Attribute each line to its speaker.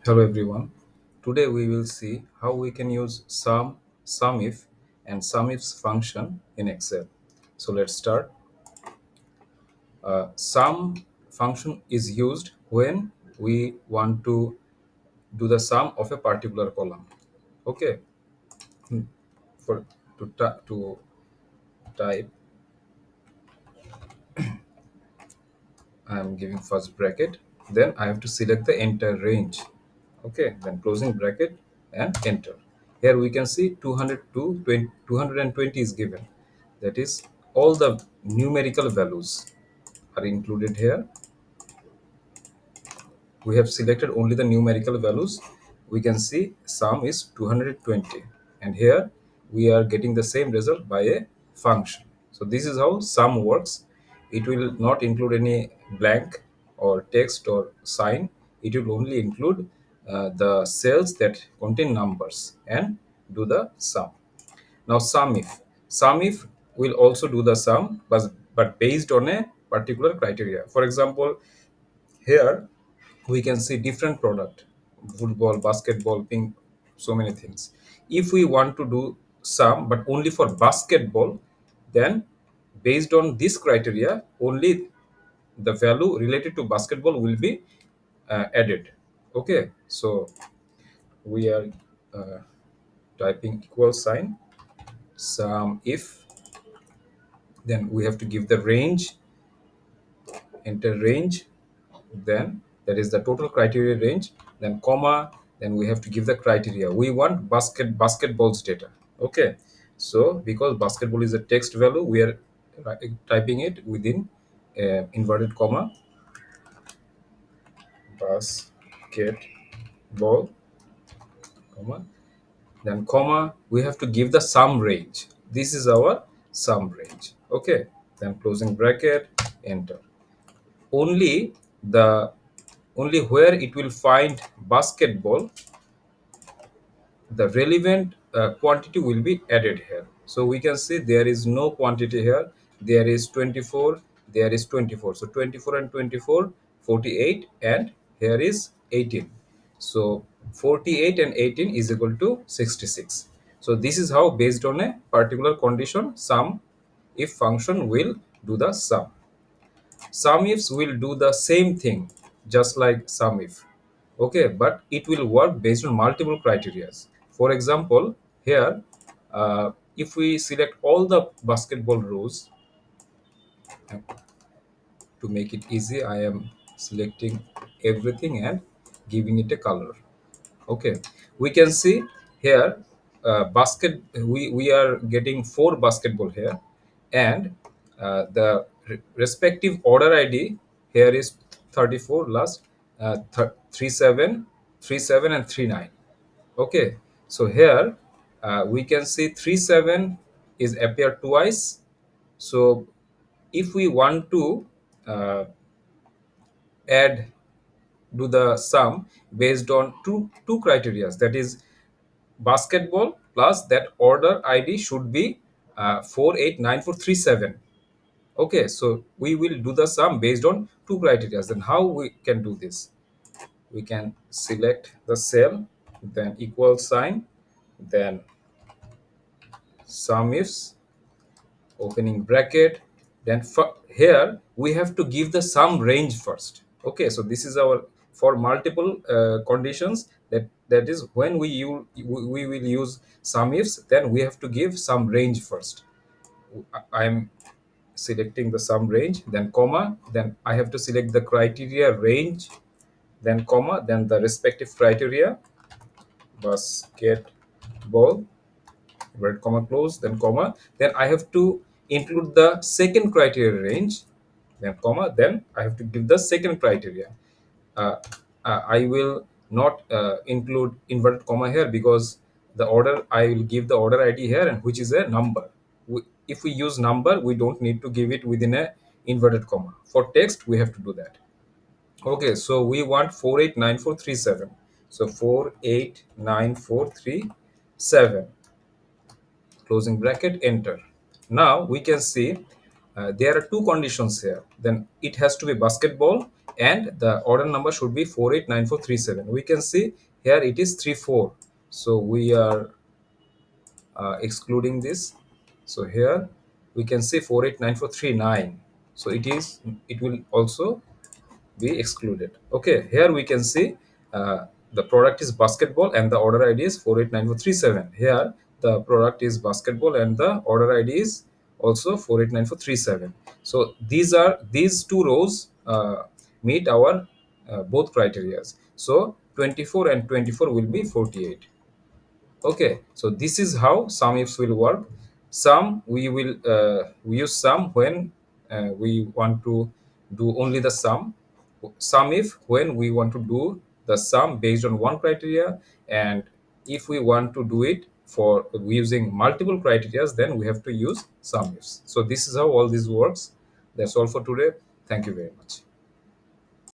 Speaker 1: Hello everyone. Today we will see how we can use sumif, and sumifs function in Excel. So let's start. Sum function is used when we want to do the sum of a particular column. Okay. For to type, I am giving first bracket. Then I have to select the entire range. Okay. Then closing bracket and enter. Here we can see 200 to 20, 220 is given. That is, all the numerical values are included here. We have selected only the numerical values. We can see sum is 220, and here we are getting the same result by a function. So this is how sum works. It will not include any blank or text or sign. It will only include the cells that contain numbers and do the sum. Now sum if will also do the sum, but based on a particular criteria. For example, here we can see different product: football, basketball, ping, so many things. If we want to do sum but only for basketball, then based on this criteria only the value related to basketball will be added. Okay, so we are uh, typing equal sign sum if, then we have to give the range, enter range, then that is the total criteria range, then comma, then we have to give the criteria. We want basketball's data. Okay, so because basketball is a text value, we are typing it within inverted comma, basketball, comma, then comma, we have to give the sum range. This is our sum range. Okay, then closing bracket, enter. Only the only where it will find basketball, the relevant quantity will be added here. So we can see there is no quantity here. There is 24, there is 24. So 24 and 24, 48, and here is 18. So 48 and 18 is equal to 66. So this is how, based on a particular condition, sum if function will do the sum. Sumifs will do the same thing just like sumif. Okay, but it will work based on multiple criteria. For example, here, if we select all the basketball rows, to make it easy, I am selecting everything and giving it a color. Okay, we can see here, we are getting four basketball here, and the respective order id here is 34 last, 37, 37 and 39. Okay, so here we can see 37 is appeared twice. So if we want to uh, add do the sum based on two criteria, that is basketball plus that order id should be 489437. Okay, so we will do the sum based on two criteria. Then how we can do this? We can select the cell, then equal sign, then sum ifs, opening bracket, then here we have to give the sum range first. Okay, so this is our, for multiple conditions, that is when we will use sum ifs, then we have to give some range first. I'm selecting the sum range, then comma, then I have to select the criteria range, then comma, then the respective criteria, basketball, red comma close, then comma, then I have to include the second criteria range, then comma, then I have to give the second criteria. uh, I will not include inverted comma here, because the order, I will give the order id here, and which is a number. If we use number, we don't need to give it within a inverted comma. For text we have to do that. Okay, so we want 489437. So 489437, closing bracket, enter. Now we can see there are two conditions here. Then it has to be basketball and the order number should be 489437. We can see here it is 34, so we are excluding this. So here we can see 489439, so it will also be excluded. Okay, here we can see the product is basketball and the order ID is 489437. Here the product is basketball and the order ID is also 489437. So these two rows meet our both criterias. So 24 and 24 will be 48. Okay, so this is how sum ifs will work. Sum we use sum when we want to do only the sum. Sum if when we want to do the sum based on one criteria, and if we want to do it for using multiple criteria, then we have to use sum ifs. So this is how all this works. That's all for today. Thank you very much.